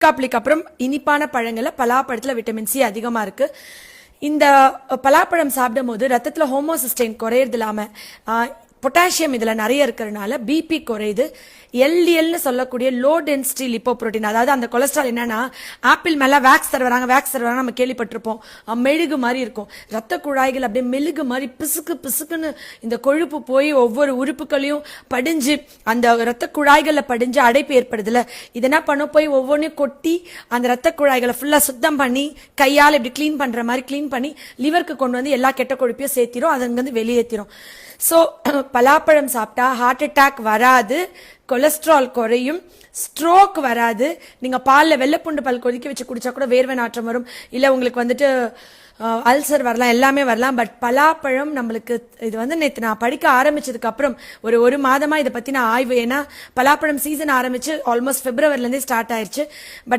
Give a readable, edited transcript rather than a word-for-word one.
காப்பிளிக்கு அப்புறம் இனிப்பான பழங்கள்ல பலாப்பழத்துல விட்டமின் சி அதிகமா இருக்கு. இந்த பலாப்பழம் சாப்பிடும் போது ரத்தத்துல ஹோமோசிஸ்டைன் குறையறது இல்லாம பொட்டாசியம் இதுல நிறைய இருக்கிறதுனால பிபி குறையுது. எல்டிஎல்னு சொல்லக்கூடிய லோ டென்சிட்டி லிப்போப்ரோட்டீன், அதாவது அந்த கொலஸ்ட்ரால் என்னன்னா ஆப்பிள் மேல வேக்ஸ் தருவாங்க நம்ம கேள்விப்பட்டிருப்போம். மெழுகு மாதிரி இருக்கும். ரத்த குழாய்கள் அப்படியே மெழுகு மாதிரி பிசுக்குன்னு இந்த கொழுப்பு போய் ஒவ்வொரு உறுப்புகளையும் படிஞ்சு அந்த ரத்த குழாய்கள்ல படிஞ்சு அடைப்பு ஏற்படுதுல, இது என்ன பண்ணும், போய் ஒவ்வொன்றையும் கொட்டி அந்த ரத்த குழாய்களை ஃபுல்லா சுத்தம் பண்ணி கையால் இப்படி கிளீன் பண்ற மாதிரி கிளீன் பண்ணி லிவருக்கு கொண்டு வந்து எல்லா கெட்ட கொழுப்பையும் சேர்த்திரும், அது அங்கிருந்து வெளியேற்றிரும். ஸோ பலாப்பழம் சாப்பிட்டா ஹார்ட் அட்டாக் வராது, கொலஸ்ட்ரால் குறையும், ஸ்ட்ரோக் வராது. நீங்க பால்ல வெள்ளைப்பூண்டு பால் கொதிக்க வச்சு குடிச்சா கூட வேர்வை நாற்றம் வரும், இல்ல உங்களுக்கு வந்துட்டு அல்சர் வரலாம், எல்லாமே வரலாம். பட் பலாப்பழம் நம்மளுக்கு இது நேற்று நான் படிக்க ஆரம்பிச்சதுக்கு அப்புறம் ஒரு மாதமா இதை பத்தி நான் ஆய்வு, ஏன்னா பலாப்பழம் சீசன் ஆரம்பிச்சு ஆல்மோஸ்ட் பிப்ரவரில இருந்தே ஸ்டார்ட் ஆயிருச்சு. பட்